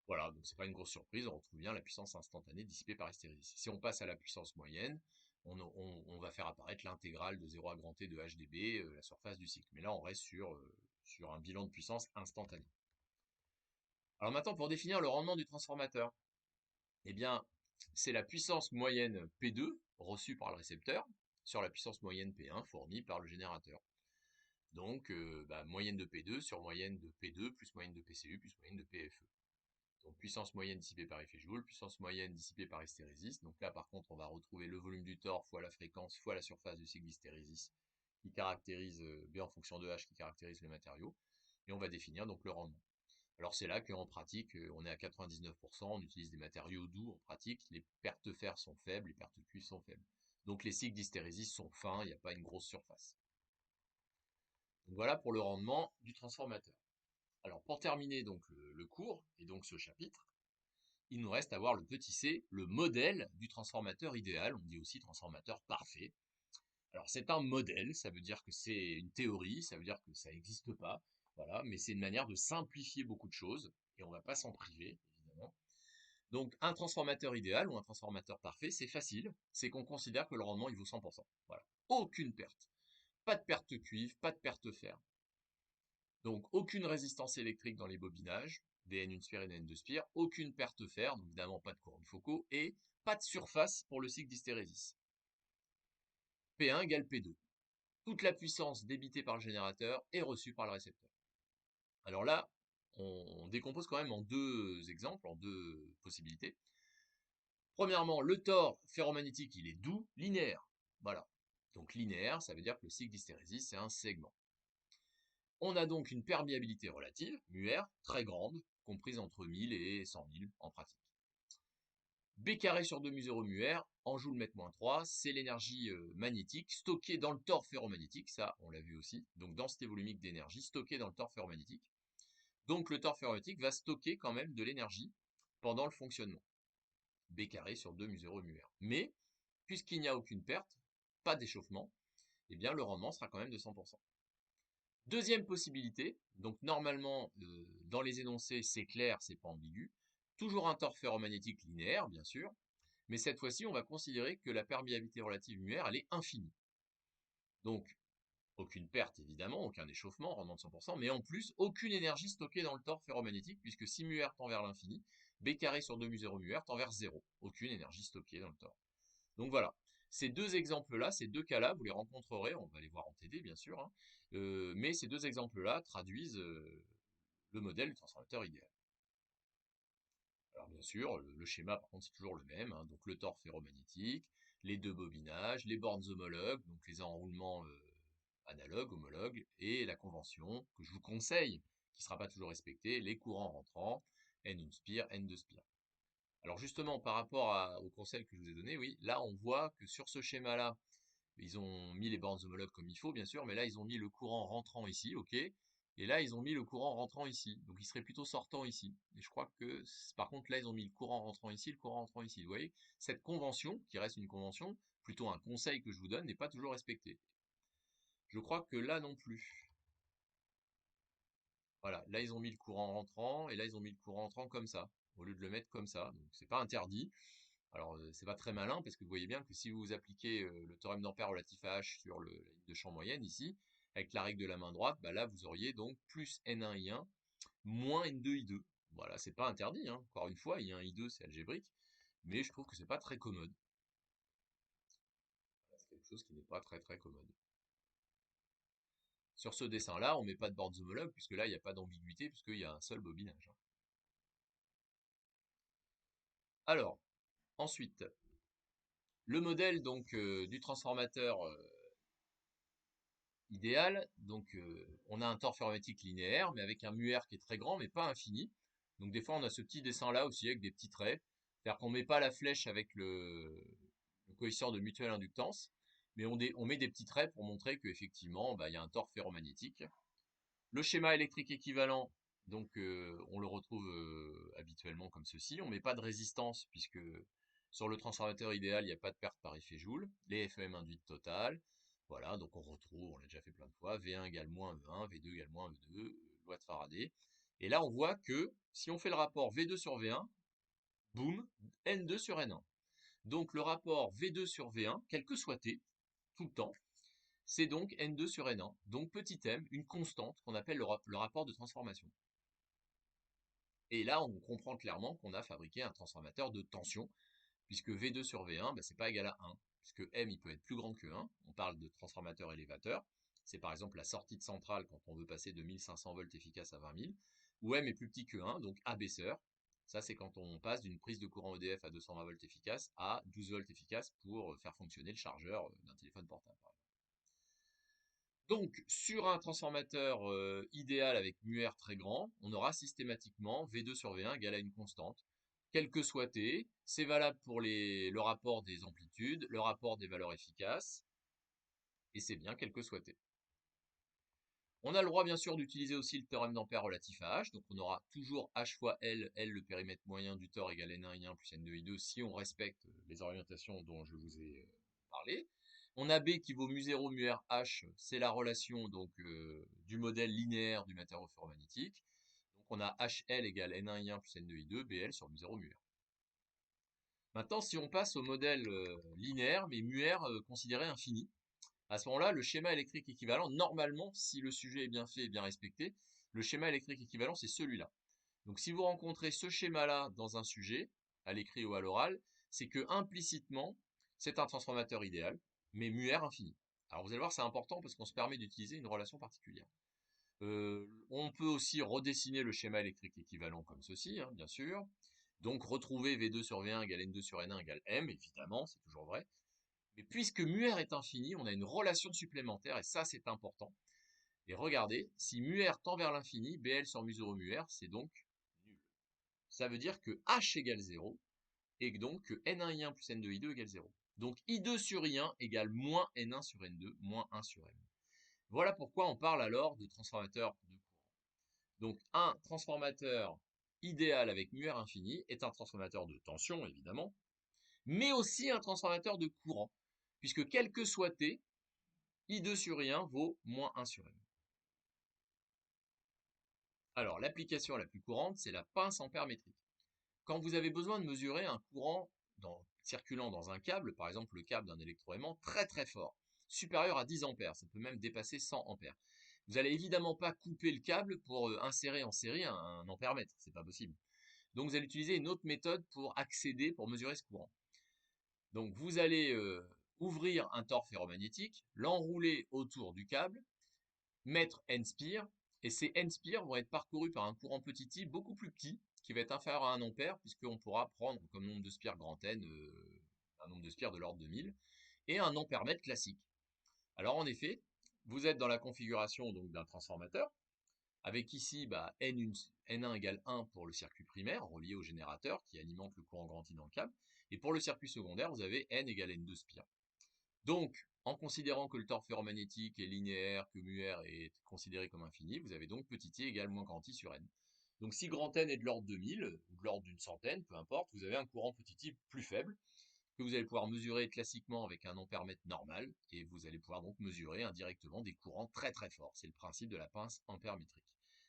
Speaker 1: Voilà, donc c'est pas une grosse surprise, on retrouve bien la puissance instantanée dissipée par hystérésis. Si on passe à la puissance moyenne, on va faire apparaître l'intégrale de 0 à grand T de HdB, la surface du cycle. Mais là, on reste sur un bilan de puissance instantané. Alors maintenant, pour définir le rendement du transformateur, eh bien, c'est la puissance moyenne P2 reçue par le récepteur sur la puissance moyenne P1 fournie par le générateur. Donc, moyenne de P2 sur moyenne de P2 plus moyenne de PCU plus moyenne de PFE. Donc puissance moyenne dissipée par effet Joule, puissance moyenne dissipée par hystérésis. Donc là par contre on va retrouver le volume du tore fois la fréquence fois la surface du cycle d'hystérésis qui caractérise B en fonction de H qui caractérise le matériau. Et on va définir donc le rendement. Alors c'est là qu'en pratique on est à 99%, on utilise des matériaux doux en pratique, les pertes fer sont faibles, les pertes cuivre sont faibles. Donc les cycles d'hystérésis sont fins, il n'y a pas une grosse surface. Donc voilà pour le rendement du transformateur. Alors pour terminer donc le cours et donc ce chapitre, il nous reste à voir le petit c, le modèle du transformateur idéal, on dit aussi transformateur parfait. Alors c'est un modèle, ça veut dire que c'est une théorie, ça veut dire que ça n'existe pas, voilà, mais c'est une manière de simplifier beaucoup de choses, et on ne va pas s'en priver, évidemment. Donc un transformateur idéal ou un transformateur parfait, c'est facile, c'est qu'on considère que le rendement il vaut 100%. Voilà. Aucune perte. Pas de perte cuivre, pas de perte fer. Donc aucune résistance électrique dans les bobinages, des N1 spire et des N2 spire, aucune perte fer, donc évidemment pas de courant de Foucault, et pas de surface pour le cycle d'hystérésis. P1 égale P2. Toute la puissance débitée par le générateur est reçue par le récepteur. Alors là, on décompose quand même en deux exemples, en deux possibilités. Premièrement, le tore ferromagnétique, il est doux, linéaire. Voilà. Donc linéaire, ça veut dire que le cycle d'hystérésis, c'est un segment. On a donc une perméabilité relative, μr, très grande, comprise entre 1000 et 100 000 en pratique. B carré sur 2 mu0 μr, en joule mètre moins 3, c'est l'énergie magnétique stockée dans le tore ferromagnétique, ça on l'a vu aussi, donc densité volumique d'énergie stockée dans le tore ferromagnétique. Donc le tore ferromagnétique va stocker quand même de l'énergie pendant le fonctionnement. B carré sur 2 mu0 μr. Mais, puisqu'il n'y a aucune perte, pas d'échauffement, eh bien le rendement sera quand même de 100%. Deuxième possibilité, donc normalement dans les énoncés c'est clair, c'est pas ambigu, toujours un tore ferromagnétique linéaire bien sûr, mais cette fois-ci on va considérer que la perméabilité relative μr elle est infinie. Donc aucune perte évidemment, aucun échauffement, rendement de 100%, mais en plus aucune énergie stockée dans le tore ferromagnétique puisque si μr tend vers l'infini, B carré sur 2 mu0 μr tend vers 0, aucune énergie stockée dans le tore. Donc voilà, ces deux exemples-là, ces deux cas-là, vous les rencontrerez, on va les voir en TD bien sûr, hein, mais ces deux exemples-là traduisent le modèle du transformateur idéal. Alors bien sûr, le schéma par contre c'est toujours le même, hein, donc le tore ferromagnétique, les deux bobinages, les bornes homologues, donc les enroulements analogues, homologues, et la convention que je vous conseille, qui ne sera pas toujours respectée, les courants rentrants, N1 spire, N2 spire. Alors justement, par rapport au conseil que je vous ai donné, oui, là on voit que sur ce schéma-là, ils ont mis les bornes homologues comme il faut, bien sûr, mais là ils ont mis le courant rentrant ici, ok, et là ils ont mis le courant rentrant ici, donc il serait plutôt sortant ici. Et je crois que, par contre, là ils ont mis le courant rentrant ici, le courant rentrant ici. Vous voyez, cette convention, qui reste une convention, plutôt un conseil que je vous donne, n'est pas toujours respectée. Je crois que là non plus. Voilà, là ils ont mis le courant rentrant, et là ils ont mis le courant entrant comme ça, au lieu de le mettre comme ça. Donc c'est pas interdit. Alors c'est pas très malin, parce que vous voyez bien que si vous appliquez le théorème d'Ampère relatif à H sur la ligne de champ moyenne ici, avec la règle de la main droite, bah là vous auriez donc plus N1I1 moins N2I2. Voilà, c'est pas interdit, hein. Encore une fois, I1, I2 c'est algébrique, mais je trouve que c'est pas très commode. C'est quelque chose qui n'est pas très très commode. Sur ce dessin-là, on ne met pas de bornes homologues, puisque là, il n'y a pas d'ambiguïté, puisqu'il y a un seul bobinage. Alors, ensuite, le modèle donc du transformateur idéal, donc on a un tore ferrométrique linéaire, mais avec un μr qui est très grand, mais pas infini. Donc des fois, on a ce petit dessin-là aussi, avec des petits traits. C'est-à-dire qu'on ne met pas la flèche avec le coefficient de mutuelle inductance, mais on met des petits traits pour montrer qu'effectivement, bah, il y a un tore ferromagnétique. Le schéma électrique équivalent, donc on le retrouve habituellement comme ceci. On ne met pas de résistance, puisque sur le transformateur idéal, il n'y a pas de perte par effet Joule. Les FEM induites totales. Voilà, donc on retrouve, on l'a déjà fait plein de fois, V1 égale moins E1, V2 égale moins E2, loi de Faraday. Et là, on voit que si on fait le rapport V2 sur V1, boum, N2 sur N1. Donc le rapport V2 sur V1, quel que soit T, tout le temps, c'est donc N2 sur N1. Donc petit m, une constante qu'on appelle le rapport de transformation. Et là, on comprend clairement qu'on a fabriqué un transformateur de tension, puisque V2 sur V1, bah, c'est pas égal à 1, puisque M il peut être plus grand que 1. On parle de transformateur élévateur. C'est par exemple la sortie de centrale quand on veut passer de 1500 volts efficace à 20 000, où M est plus petit que 1, donc abaisseur. Ça, c'est quand on passe d'une prise de courant EDF à 220 volts efficace à 12 volts efficace pour faire fonctionner le chargeur d'un téléphone portable. Donc, sur un transformateur idéal avec μr très grand, on aura systématiquement V2 sur V1 égale à une constante, quel que soit T. C'est valable pour le rapport des amplitudes, le rapport des valeurs efficaces, et c'est bien quel que soit T. On a le droit bien sûr d'utiliser aussi le théorème d'Ampère relatif à H, donc on aura toujours H fois L, L le périmètre moyen du tore égale N1 I1 plus N2 I2 si on respecte les orientations dont je vous ai parlé. On a B qui vaut mu0 mu R H, c'est la relation donc du modèle linéaire du matériau ferromagnétique. Donc on a HL égale N1 I1 plus N2 I2, BL sur mu0 mu R. Maintenant, si on passe au modèle linéaire, mais mu R considéré infini, à ce moment-là, le schéma électrique équivalent, normalement, si le sujet est bien fait et bien respecté, le schéma électrique équivalent, c'est celui-là. Donc si vous rencontrez ce schéma-là dans un sujet, à l'écrit ou à l'oral, c'est que implicitement, c'est un transformateur idéal, mais mu R infini. Alors vous allez voir, c'est important parce qu'on se permet d'utiliser une relation particulière. On peut aussi redessiner le schéma électrique équivalent comme ceci, hein, bien sûr. Donc retrouver V2 sur V1 égale N2 sur N1 égale M, évidemment, c'est toujours vrai. Mais puisque mu R est infini, on a une relation supplémentaire, et ça c'est important. Et regardez, si mu R tend vers l'infini, BL sur mu0 mu R, c'est donc nul. Ça veut dire que H égale 0, et donc que N1 I1 plus N2 I2 égale 0. Donc I2 sur I1 égale moins N1 sur N2, moins 1 sur M. Voilà pourquoi on parle alors de transformateur de courant. Donc un transformateur idéal avec mu R infini est un transformateur de tension, évidemment, mais aussi un transformateur de courant, puisque quel que soit T, I2 sur I1 vaut moins 1 sur M. Alors, l'application la plus courante, c'est la pince ampère métrique. Quand vous avez besoin de mesurer un courant circulant dans un câble, par exemple le câble d'un électroaimant, très très fort, supérieur à 10 ampères, ça peut même dépasser 100 ampères. Vous n'allez évidemment pas couper le câble pour insérer en série un ampère-mètre, c'est pas possible. Donc vous allez utiliser une autre méthode pour accéder, pour mesurer ce courant. Donc vous allez ouvrir un tore ferromagnétique, l'enrouler autour du câble, mettre N-spire, et ces N-spires vont être parcourus par un courant petit i beaucoup plus petit, qui va être inférieur à 1 ampère, puisqu'on pourra prendre comme nombre de spires grand N, un nombre de spires de l'ordre de 1000, et un ampère-mètre classique. Alors en effet, vous êtes dans la configuration donc d'un transformateur, avec ici N1 égale 1 pour le circuit primaire, relié au générateur, qui alimente le courant grand I dans le câble, et pour le circuit secondaire, vous avez N égale N2 spires. Donc, en considérant que le tore ferromagnétique est linéaire, que mu R est considéré comme infini, vous avez donc petit i égale moins grand I sur N. Donc si grand N est de l'ordre de 1000, ou de l'ordre d'une centaine, peu importe, vous avez un courant petit i plus faible, que vous allez pouvoir mesurer classiquement avec un ampère-mètre normal, et vous allez pouvoir donc mesurer indirectement des courants très très forts. C'est le principe de la pince ampère métrique,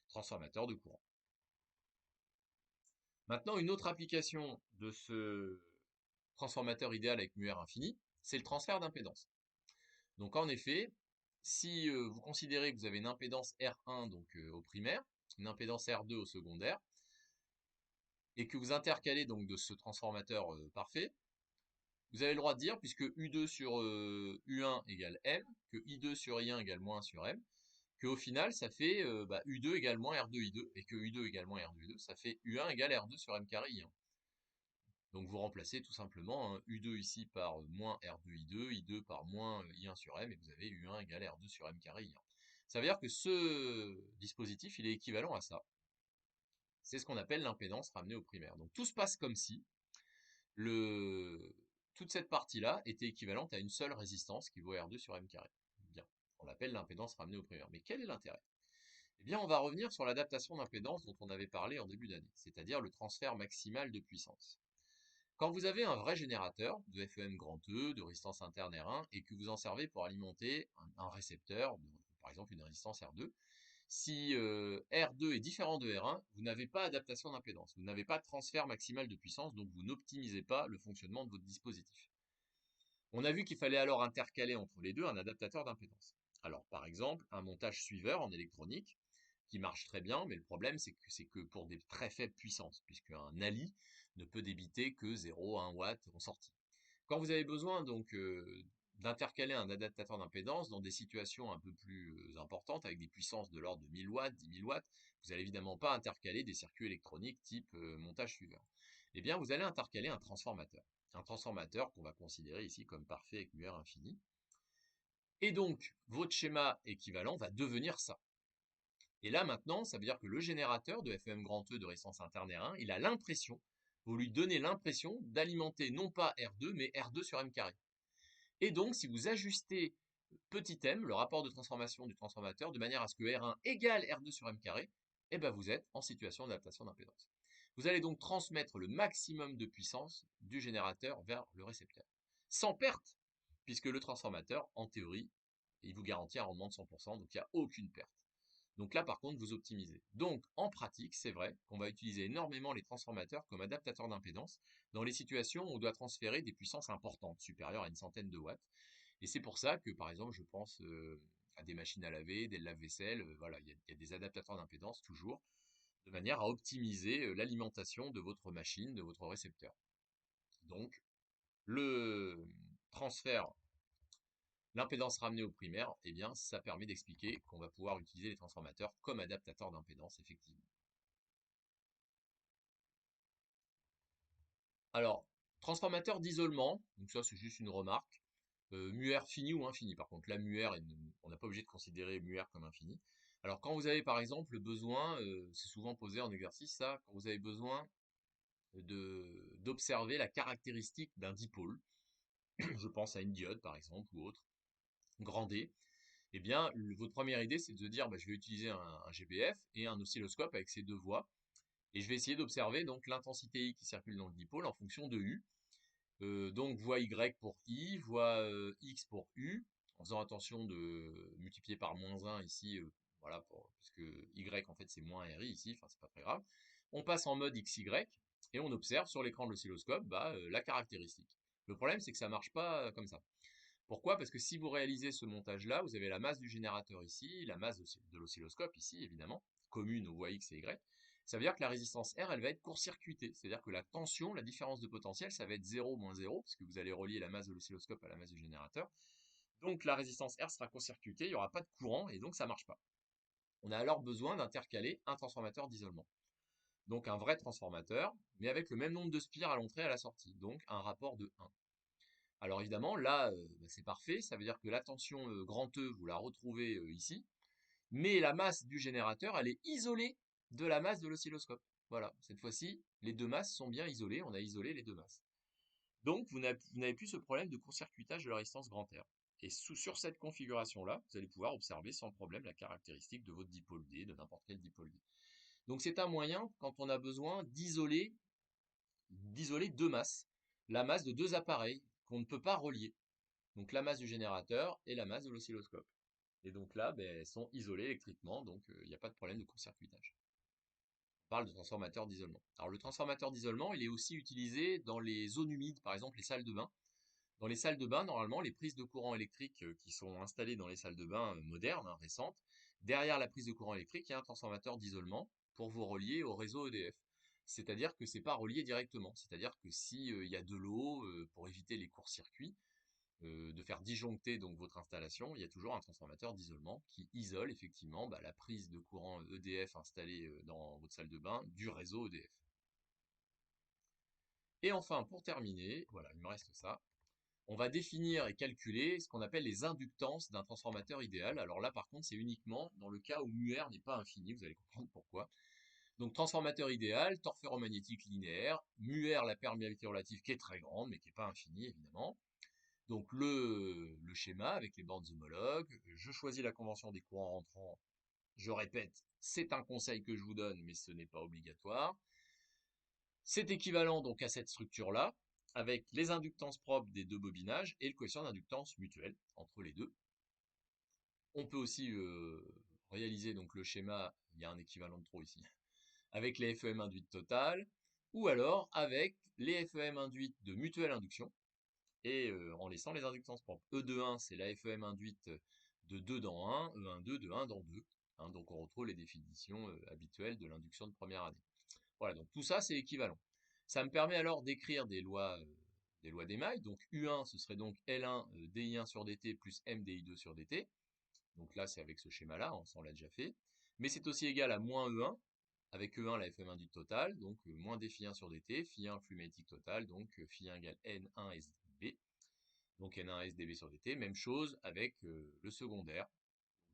Speaker 1: transformateur de courant. Maintenant, une autre application de ce transformateur idéal avec mu R infini, c'est le transfert d'impédance. Donc en effet, si vous considérez que vous avez une impédance R1 donc, au primaire, une impédance R2 au secondaire, et que vous intercalez donc de ce transformateur parfait, vous avez le droit de dire, puisque U2 sur U1 égale M, que I2 sur I1 égale moins 1 sur M, qu'au final ça fait U2 égale moins R2 I2, et que U2 égale moins R2 I2, ça fait U1 égale R2 sur M carré I1. Donc vous remplacez tout simplement U2 ici par moins R2I2, I2 par moins I1 sur M, et vous avez U1 égale R2 sur M carré I1. Ça veut dire que ce dispositif, il est équivalent à ça. C'est ce qu'on appelle l'impédance ramenée au primaire. Donc tout se passe comme si toute cette partie-là était équivalente à une seule résistance qui vaut R2 sur M carré. Bien, on l'appelle l'impédance ramenée au primaire. Mais quel est l'intérêt? Eh bien, on va revenir sur l'adaptation d'impédance dont on avait parlé en début d'année, c'est-à-dire le transfert maximal de puissance. Quand vous avez un vrai générateur de FEM grand E, de résistance interne R1, et que vous en servez pour alimenter un récepteur, par exemple une résistance R2, si R2 est différent de R1, vous n'avez pas d'adaptation d'impédance, vous n'avez pas de transfert maximal de puissance, donc vous n'optimisez pas le fonctionnement de votre dispositif. On a vu qu'il fallait alors intercaler entre les deux un adaptateur d'impédance. Alors par exemple, un montage suiveur en électronique, qui marche très bien, mais le problème c'est que pour des très faibles puissances, puisque un Ali ne peut débiter que 0,1 watt en sortie. Quand vous avez besoin donc d'intercaler un adaptateur d'impédance dans des situations un peu plus importantes, avec des puissances de l'ordre de 1000 watts, 10 000 watts, vous n'allez évidemment pas intercaler des circuits électroniques type montage suiveur. Eh bien, vous allez intercaler un transformateur. Un transformateur qu'on va considérer ici comme parfait avec mu R infini. Et donc, votre schéma équivalent va devenir ça. Et là, maintenant, ça veut dire que le générateur de FEM grand E de résistance interne R1, il a l'impression, vous lui donnez l'impression d'alimenter non pas R2, mais R2 sur M carré. Et donc, si vous ajustez petit m, le rapport de transformation du transformateur, de manière à ce que R1 égale R2 sur M carré, et ben vous êtes en situation d'adaptation d'impédance. Vous allez donc transmettre le maximum de puissance du générateur vers le récepteur, sans perte, puisque le transformateur, en théorie, il vous garantit un rendement de 100%, donc il n'y a aucune perte. Donc là, par contre, vous optimisez. Donc, en pratique, c'est vrai qu'on va utiliser énormément les transformateurs comme adaptateurs d'impédance dans les situations où on doit transférer des puissances importantes, supérieures à une centaine de watts. Et c'est pour ça que, par exemple, je pense à des machines à laver, des lave-vaisselle, voilà, il y a des adaptateurs d'impédance toujours, de manière à optimiser l'alimentation de votre machine, de votre récepteur. Donc, le transfert, l'impédance ramenée au primaire, eh bien, ça permet d'expliquer qu'on va pouvoir utiliser les transformateurs comme adaptateurs d'impédance, effectivement. Alors, transformateur d'isolement, donc ça c'est juste une remarque, muR fini ou infini. Par contre, là, muR, on n'a pas obligé de considérer muR comme infini. Alors, quand vous avez par exemple besoin, c'est souvent posé en exercice ça, quand vous avez besoin d'observer la caractéristique d'un dipôle, je pense à une diode par exemple ou autre, grand D, eh bien, votre première idée c'est de se dire, bah, je vais utiliser un GBF et un oscilloscope avec ces deux voies, et je vais essayer d'observer donc l'intensité I qui circule dans le dipôle en fonction de U. Donc voie Y pour I, voie X pour U, en faisant attention de multiplier par -1 ici, voilà, puisque Y en fait c'est moins RI ici, enfin c'est pas très grave. On passe en mode XY et on observe sur l'écran de l'oscilloscope la caractéristique. Le problème c'est que ça marche pas comme ça. Pourquoi? Parce que si vous réalisez ce montage-là, vous avez la masse du générateur ici, la masse de l'oscilloscope ici, évidemment, commune aux voies X et Y. Ça veut dire que la résistance R, elle va être court-circuitée. C'est-à-dire que la tension, la différence de potentiel, ça va être 0 moins 0, puisque vous allez relier la masse de l'oscilloscope à la masse du générateur. Donc la résistance R sera court-circuitée, il n'y aura pas de courant, et donc ça ne marche pas. On a alors besoin d'intercaler un transformateur d'isolement. Donc un vrai transformateur, mais avec le même nombre de spires à l'entrée et à la sortie, donc un rapport de 1. Alors évidemment, là, c'est parfait, ça veut dire que la tension grand E, vous la retrouvez ici, mais la masse du générateur, elle est isolée de la masse de l'oscilloscope. Voilà, cette fois-ci, les deux masses sont bien isolées, on a isolé les deux masses. Donc, vous n'avez plus ce problème de court-circuitage de la résistance grand R. Et sur cette configuration-là, vous allez pouvoir observer sans problème la caractéristique de votre dipôle D, de n'importe quel dipôle D. Donc c'est un moyen, quand on a besoin, d'isoler deux masses, la masse de deux appareils qu'on ne peut pas relier. Donc la masse du générateur et la masse de l'oscilloscope. Et donc là, elles sont isolées électriquement, donc il n'y a pas de problème de court-circuitage. On parle de transformateur d'isolement. Alors le transformateur d'isolement, il est aussi utilisé dans les zones humides, par exemple les salles de bain. Dans les salles de bain, normalement, les prises de courant électrique qui sont installées dans les salles de bain modernes, récentes, derrière la prise de courant électrique, il y a un transformateur d'isolement pour vous relier au réseau EDF. C'est-à-dire que c'est pas relié directement. C'est-à-dire que si il y a de l'eau, pour éviter les courts-circuits, de faire disjoncter donc votre installation, il y a toujours un transformateur d'isolement qui isole effectivement la prise de courant EDF installée dans votre salle de bain du réseau EDF. Et enfin, pour terminer, voilà, il me reste ça, on va définir et calculer ce qu'on appelle les inductances d'un transformateur idéal. Alors là, par contre, c'est uniquement dans le cas où muR n'est pas infini, vous allez comprendre pourquoi. Donc transformateur idéal, torque ferromagnétique linéaire, muR la perméabilité relative qui est très grande, mais qui n'est pas infinie évidemment. Donc le schéma avec les bornes homologues, je choisis la convention des courants rentrants, je répète, c'est un conseil que je vous donne, mais ce n'est pas obligatoire. C'est équivalent donc à cette structure-là, avec les inductances propres des deux bobinages et le coefficient d'inductance mutuel entre les deux. On peut aussi réaliser donc le schéma, il y a un équivalent de trop ici, avec les FEM induites totales, ou alors avec les FEM induites de mutuelle induction, et en laissant les inductances propres. E de 1, c'est la FEM induite de 2 dans 1, E1,2 de 1 dans 2. Hein, donc on retrouve les définitions habituelles de l'induction de première année. Voilà, donc tout ça c'est équivalent. Ça me permet alors d'écrire des lois d'émail. Donc U1, ce serait donc L1 DI1 sur dt plus MDI2 sur dt. Donc là, c'est avec ce schéma-là, on l'a déjà fait. Mais c'est aussi égal à moins E1, avec E1 la FM induite totale, donc moins d phi 1 sur dt, phi 1 flux magnétique total, donc phi 1 égale N1 SDB. Donc N1 SDB sur dt, même chose avec le secondaire.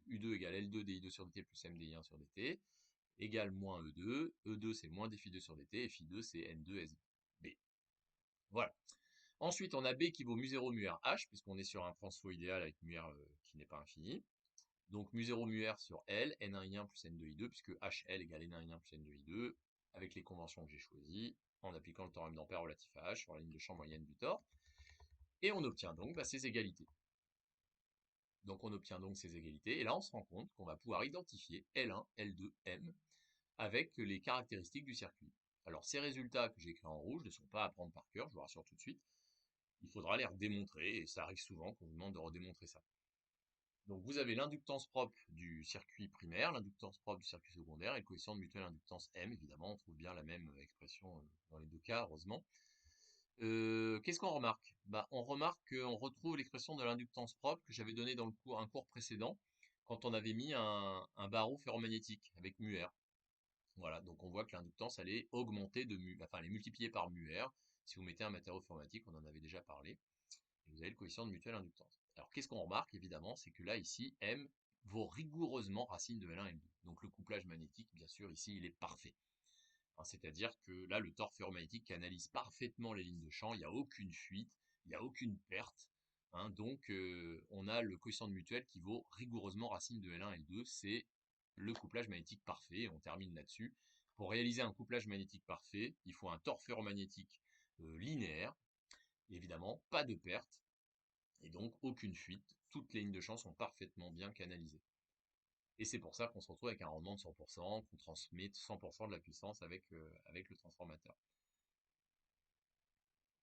Speaker 1: U2 égale L2 DI2 sur dt plus MDI1 sur dt, égale moins E2. E2 c'est moins d phi 2 sur dt, et phi 2 c'est N2 SB. Voilà. Ensuite, on a B qui vaut mu0 mu r h, puisqu'on est sur un transfo idéal avec mu r qui n'est pas infini. Donc mu0 mu r sur L, n1i1 plus n2i2, puisque HL égale n1i1 plus n2i2, avec les conventions que j'ai choisies, en appliquant le théorème d'Ampère relatif à H sur la ligne de champ moyenne du tor. Et on obtient donc ces égalités. Donc on obtient donc ces égalités, et là on se rend compte qu'on va pouvoir identifier L1, L2, M, avec les caractéristiques du circuit. Alors ces résultats que j'ai écrits en rouge ne sont pas à prendre par cœur, je vous rassure tout de suite. Il faudra les redémontrer, et ça arrive souvent qu'on vous demande de redémontrer ça. Donc vous avez l'inductance propre du circuit primaire, l'inductance propre du circuit secondaire et le coefficient de mutuelle inductance M, évidemment, on trouve bien la même expression dans les deux cas, heureusement. Qu'est-ce qu'on remarque? On remarque qu'on retrouve l'expression de l'inductance propre que j'avais donnée dans un cours précédent, quand on avait mis un barreau ferromagnétique avec mu R. Voilà, donc on voit que l'inductance, elle est augmentée elle est multipliée par mu R. Si vous mettez un matériau informatique, on en avait déjà parlé. Et vous avez le coefficient de mutuelle inductance. Alors qu'est-ce qu'on remarque évidemment, c'est que là ici, M vaut rigoureusement racine de L1 et L2. Donc le couplage magnétique, bien sûr, ici, il est parfait. C'est-à-dire que là, le tor ferromagnétique canalise parfaitement les lignes de champ, il n'y a aucune fuite, il n'y a aucune perte. Donc on a le coefficient de mutuelle qui vaut rigoureusement racine de L1 et L2, c'est le couplage magnétique parfait, on termine là-dessus. Pour réaliser un couplage magnétique parfait, il faut un tor ferromagnétique linéaire, évidemment, pas de perte, et donc aucune fuite, toutes les lignes de champ sont parfaitement bien canalisées. Et c'est pour ça qu'on se retrouve avec un rendement de 100%, qu'on transmet 100% de la puissance avec le transformateur.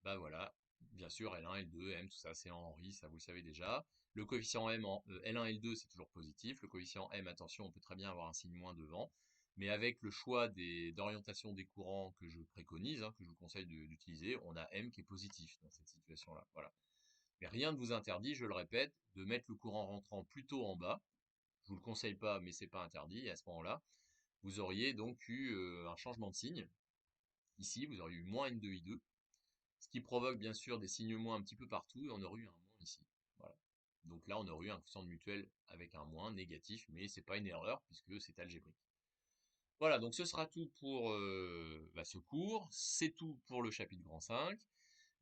Speaker 1: Voilà, bien sûr, L1, L2, M, tout ça, c'est en Henry, ça vous le savez déjà. Le coefficient M en L1, L2, c'est toujours positif. Le coefficient M, attention, on peut très bien avoir un signe moins devant. Mais avec le choix d'orientation des courants que je préconise, que je vous conseille d'utiliser, on a M qui est positif dans cette situation-là. Voilà. Mais rien ne vous interdit, je le répète, de mettre le courant rentrant plutôt en bas. Je vous le conseille pas, mais c'est pas interdit. Et à ce moment-là, vous auriez donc eu un changement de signe. Ici, vous auriez eu moins N2I2, ce qui provoque bien sûr des signes moins un petit peu partout, et on aurait eu un moins ici. Voilà. Donc là, on aurait eu un coefficient de mutuelle avec un moins négatif, mais c'est pas une erreur puisque c'est algébrique. Voilà, donc ce sera tout pour ce cours. C'est tout pour le chapitre grand 5.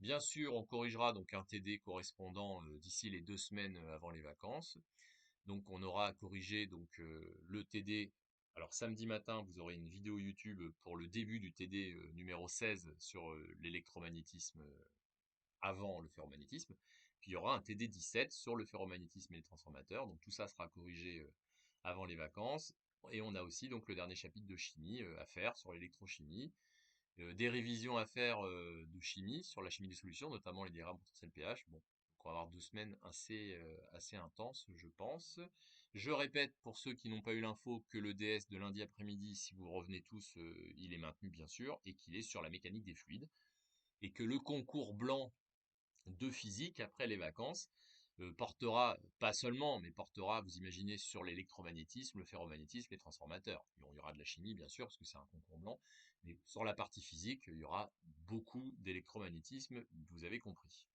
Speaker 1: Bien sûr, on corrigera donc un TD correspondant d'ici les 2 semaines avant les vacances. Donc on aura à corriger donc le TD. Alors samedi matin, vous aurez une vidéo YouTube pour le début du TD numéro 16 sur l'électromagnétisme avant le ferromagnétisme. Puis il y aura un TD 17 sur le ferromagnétisme et les transformateurs. Donc tout ça sera corrigé avant les vacances. Et on a aussi donc le dernier chapitre de chimie à faire sur l'électrochimie. Des révisions à faire de chimie sur la chimie des solutions, notamment les diagrammes potentiel pH. Bon, donc on va avoir 2 semaines assez intenses, je pense. Je répète pour ceux qui n'ont pas eu l'info que le DS de lundi après-midi, si vous revenez tous, il est maintenu bien sûr, et qu'il est sur la mécanique des fluides, et que le concours blanc de physique après les vacances portera, pas seulement, mais portera, vous imaginez, sur l'électromagnétisme, le ferromagnétisme, les transformateurs. Il y aura de la chimie, bien sûr, parce que c'est un concours blanc, mais sur la partie physique, il y aura beaucoup d'électromagnétisme, vous avez compris.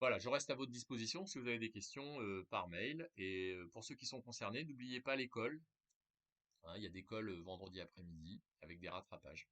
Speaker 1: Voilà, je reste à votre disposition si vous avez des questions par mail. Et pour ceux qui sont concernés, n'oubliez pas l'école. Il y a des cols vendredi après-midi avec des rattrapages.